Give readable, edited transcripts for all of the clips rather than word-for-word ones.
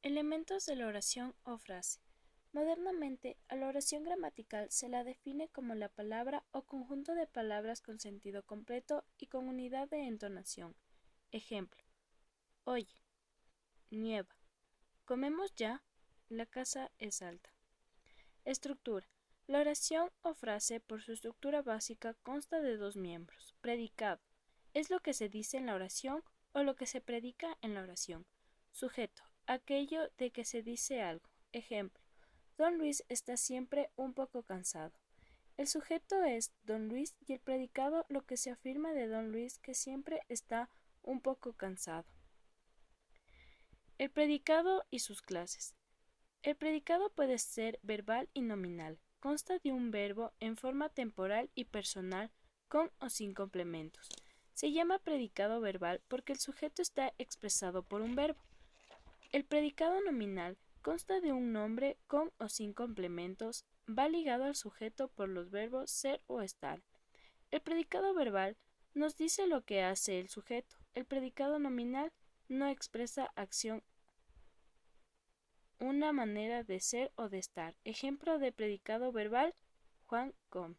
Elementos de la oración o frase. Modernamente, a la oración gramatical se la define como la palabra o conjunto de palabras con sentido completo y con unidad de entonación. Ejemplo: oye, nieva, comemos ya, la casa es alta. Estructura. La oración o frase, por su estructura básica, consta de dos miembros. Predicado. Es lo que se dice en la oración o lo que se predica en la oración. Sujeto. Aquello de que se dice algo. Ejemplo: Don Luis está siempre un poco cansado. El sujeto es Don Luis y el predicado lo que se afirma de Don Luis, que siempre está un poco cansado. El predicado y sus clases. El predicado puede ser verbal y nominal. Consta de un verbo en forma temporal y personal, con o sin complementos. Se llama predicado verbal porque el sujeto está expresado por un verbo. El predicado nominal consta de un nombre con o sin complementos, va ligado al sujeto por los verbos ser o estar. El predicado verbal nos dice lo que hace el sujeto. El predicado nominal no expresa acción, una manera de ser o de estar. Ejemplo de predicado verbal: Juan come.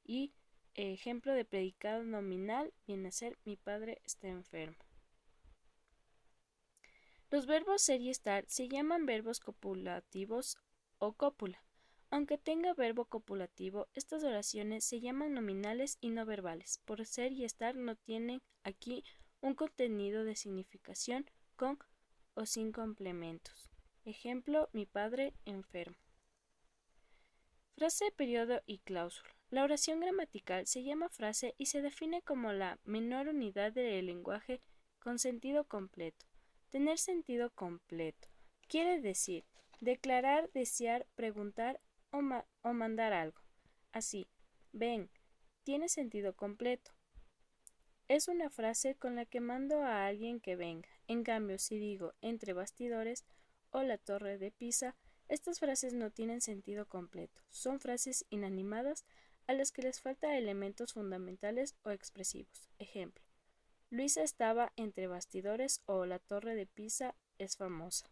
Y ejemplo de predicado nominal viene a ser: mi padre está enfermo. Los verbos ser y estar se llaman verbos copulativos o cópula. Aunque tenga verbo copulativo, estas oraciones se llaman nominales y no verbales. Por ser y estar no tienen aquí un contenido de significación con o sin complementos. Ejemplo: mi padre enfermo. Frase, periodo y cláusula. La oración gramatical se llama frase y se define como la menor unidad del lenguaje con sentido completo. Tener sentido completo quiere decir declarar, desear, preguntar o mandar algo. Así: ven, tiene sentido completo. Es una frase con la que mando a alguien que venga. En cambio, si digo entre bastidores o la torre de Pisa, estas frases no tienen sentido completo. Son frases inanimadas a las que les falta elementos fundamentales o expresivos. Ejemplo: Luisa estaba entre bastidores o la torre de Pisa es famosa.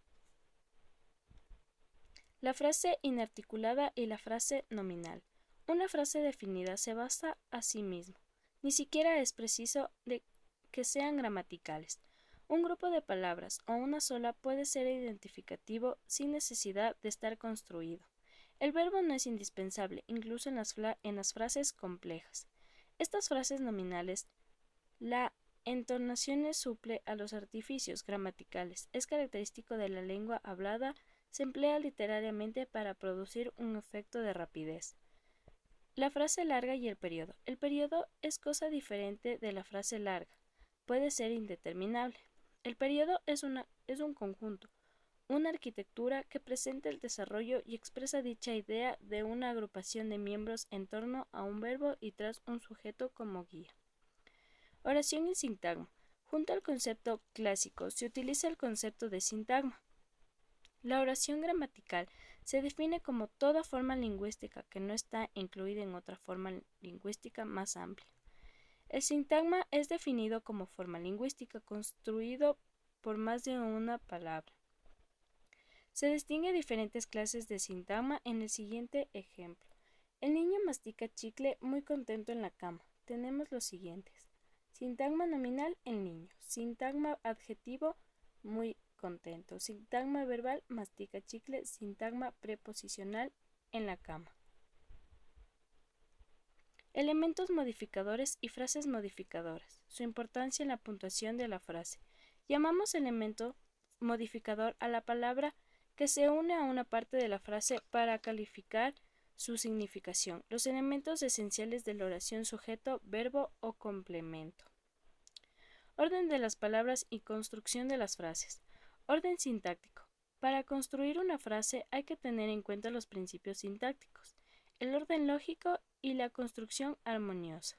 La frase inarticulada y la frase nominal. Una frase definida se basa a sí misma. Ni siquiera es preciso de que sean gramaticales. Un grupo de palabras o una sola puede ser identificativo sin necesidad de estar construido. El verbo no es indispensable, incluso en las frases complejas. Estas frases nominales, la entonación suple a los artificios gramaticales. Es característico de la lengua hablada. Se emplea literariamente para producir un efecto de rapidez. La frase larga y el periodo. El periodo es cosa diferente de la frase larga. Puede ser indeterminable. El periodo es un conjunto, una arquitectura que presenta el desarrollo y expresa dicha idea de una agrupación de miembros en torno a un verbo y tras un sujeto como guía. Oración y sintagma. Junto al concepto clásico se utiliza el concepto de sintagma. La oración gramatical se define como toda forma lingüística que no está incluida en otra forma lingüística más amplia. El sintagma es definido como forma lingüística construido por más de una palabra. Se distingue diferentes clases de sintagma en el siguiente ejemplo. El niño mastica chicle muy contento en la cama. Tenemos los siguientes: sintagma nominal, el niño. Sintagma adjetivo, muy contento. Sintagma verbal, mastica chicle. Sintagma preposicional, en la cama. Elementos modificadores y frases modificadoras. Su importancia en la puntuación de la frase. Llamamos elemento modificador a la palabra que se une a una parte de la frase para calificar su significación. Los elementos esenciales de la oración: sujeto, verbo o complemento. Orden de las palabras y construcción de las frases. Orden sintáctico. Para construir una frase hay que tener en cuenta los principios sintácticos, el orden lógico y la construcción armoniosa.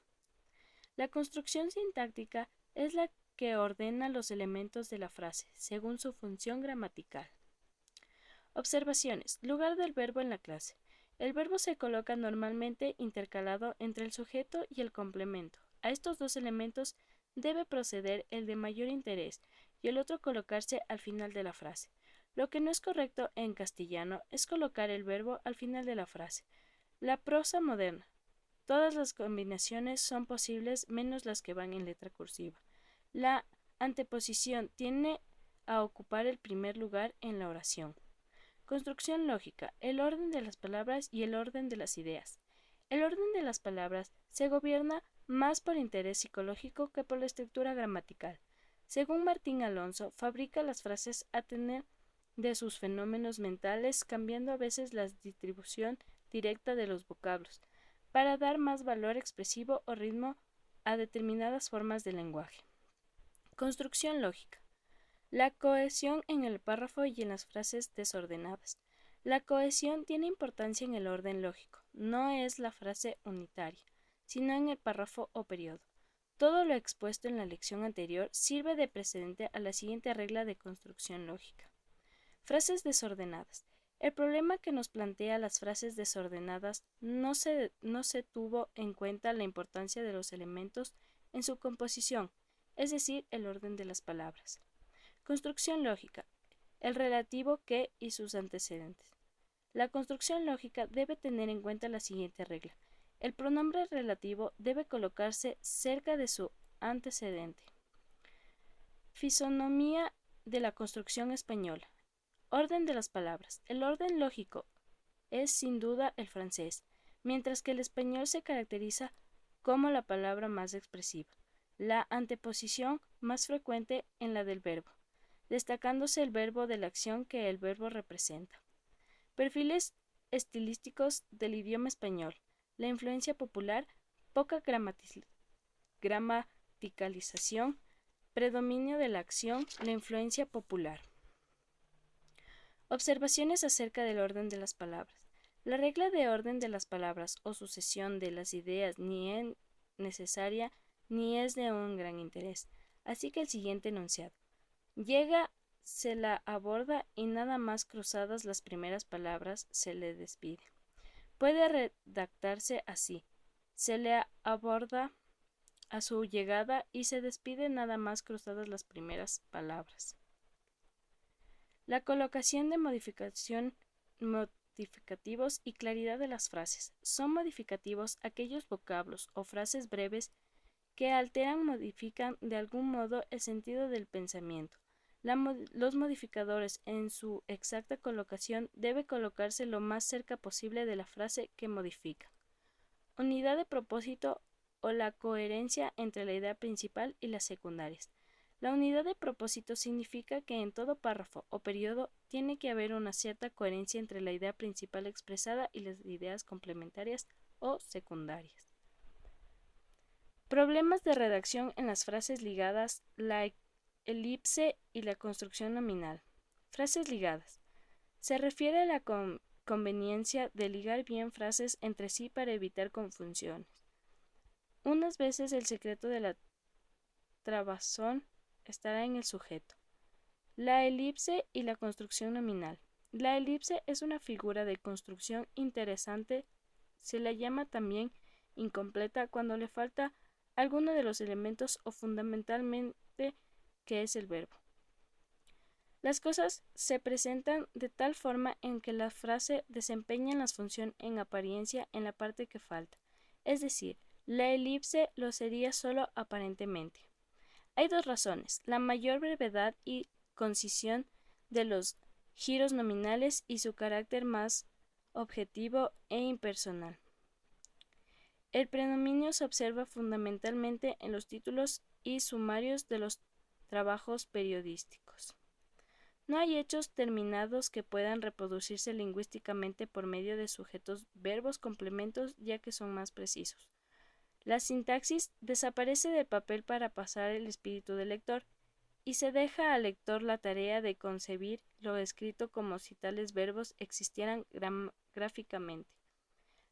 La construcción sintáctica es la que ordena los elementos de la frase según su función gramatical. Observaciones. Lugar del verbo en la clase. El verbo se coloca normalmente intercalado entre el sujeto y el complemento. A estos dos elementos debe proceder el de mayor interés y el otro colocarse al final de la frase. Lo que no es correcto en castellano es colocar el verbo al final de la frase. La prosa moderna. Todas las combinaciones son posibles menos las que van en letra cursiva. La anteposición tiende a ocupar el primer lugar en la oración. Construcción lógica. El orden de las palabras y el orden de las ideas. El orden de las palabras se gobierna más por interés psicológico que por la estructura gramatical. Según Martín Alonso, fabrica las frases a tener de sus fenómenos mentales, cambiando a veces la distribución directa de los vocablos, para dar más valor expresivo o ritmo a determinadas formas de lenguaje. Construcción lógica. La cohesión en el párrafo y en las frases desordenadas. La cohesión tiene importancia en el orden lógico, no es la frase unitaria, sino en el párrafo o periodo. Todo lo expuesto en la lección anterior sirve de precedente a la siguiente regla de construcción lógica. Frases desordenadas. El problema que nos plantea las frases desordenadas no se tuvo en cuenta la importancia de los elementos en su composición, es decir, el orden de las palabras. Construcción lógica. El relativo que y sus antecedentes. La construcción lógica debe tener en cuenta la siguiente regla. El pronombre relativo debe colocarse cerca de su antecedente. Fisonomía de la construcción española. Orden de las palabras. El orden lógico es sin duda el francés, mientras que el español se caracteriza como la palabra más expresiva. La anteposición más frecuente en la del verbo, destacándose el verbo de la acción que el verbo representa. Perfiles estilísticos del idioma español. La influencia popular, poca gramaticalización, predominio de la acción, la influencia popular. Observaciones acerca del orden de las palabras. La regla de orden de las palabras o sucesión de las ideas ni es necesaria ni es de un gran interés, así que el siguiente enunciado. Llega, se la aborda y nada más cruzadas las primeras palabras se le despide. Puede redactarse así. Se le aborda a su llegada y se despide nada más cruzadas las primeras palabras. La colocación de modificativos y claridad de las frases. Son modificativos aquellos vocablos o frases breves que alteran, modifican de algún modo el sentido del pensamiento. Los modificadores en su exacta colocación debe colocarse lo más cerca posible de la frase que modifica. Unidad de propósito o la coherencia entre la idea principal y las secundarias. La unidad de propósito significa que en todo párrafo o periodo tiene que haber una cierta coherencia entre la idea principal expresada y las ideas complementarias o secundarias. Problemas de redacción en las frases ligadas, la elipse y la construcción nominal. Frases ligadas. Se refiere a la conveniencia de ligar bien frases entre sí para evitar confusiones. Unas veces el secreto de la trabazón estará en el sujeto. La elipse y la construcción nominal. La elipse es una figura de construcción interesante, se la llama también incompleta cuando le falta alguno de los elementos o fundamentalmente que es el verbo. Las cosas se presentan de tal forma en que la frase desempeña la función en apariencia en la parte que falta, es decir, la elipse lo sería solo aparentemente. Hay dos razones, la mayor brevedad y concisión de los giros nominales y su carácter más objetivo e impersonal. El predominio se observa fundamentalmente en los títulos y sumarios de los trabajos periodísticos. No hay hechos terminados que puedan reproducirse lingüísticamente por medio de sujetos, verbos, complementos, ya que son más precisos. La sintaxis desaparece del papel para pasar el espíritu del lector, y se deja al lector la tarea de concebir lo escrito como si tales verbos existieran gráficamente.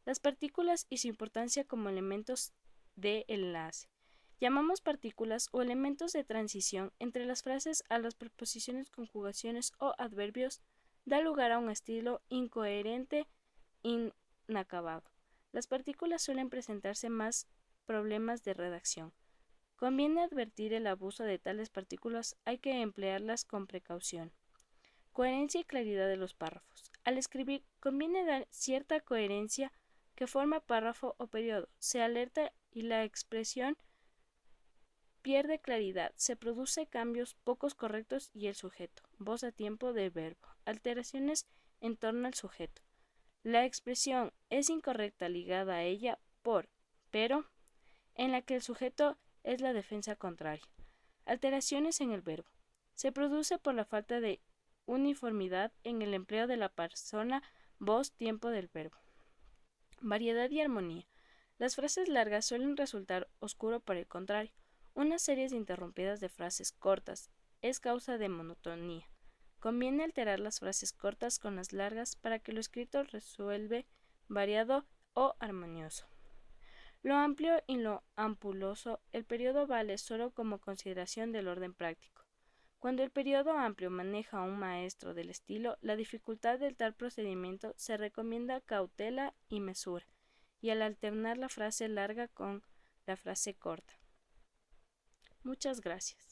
Las partículas y su importancia como elementos de enlace. Llamamos partículas o elementos de transición entre las frases a las preposiciones, conjugaciones o adverbios, da lugar a un estilo incoherente, inacabado. Las partículas suelen presentarse más problemas de redacción. Conviene advertir el abuso de tales partículas, hay que emplearlas con precaución. Coherencia y claridad de los párrafos. Al escribir, conviene dar cierta coherencia que forma párrafo o periodo. Se alerta y la expresión pierde claridad. Se produce cambios pocos correctos y el sujeto. Voz a tiempo del verbo. Alteraciones en torno al sujeto. La expresión es incorrecta ligada a ella por, pero, en la que el sujeto es la defensa contraria. Alteraciones en el verbo. Se produce por la falta de uniformidad en el empleo de la persona, voz, tiempo del verbo. Variedad y armonía. Las frases largas suelen resultar oscuro por el contrario. Una serie interrumpida de frases cortas es causa de monotonía. Conviene alterar las frases cortas con las largas para que lo escrito resuelve variado o armonioso. Lo amplio y lo ampuloso, el periodo vale solo como consideración del orden práctico. Cuando el periodo amplio maneja a un maestro del estilo, la dificultad del tal procedimiento se recomienda cautela y mesura, y al alternar la frase larga con la frase corta. Muchas gracias.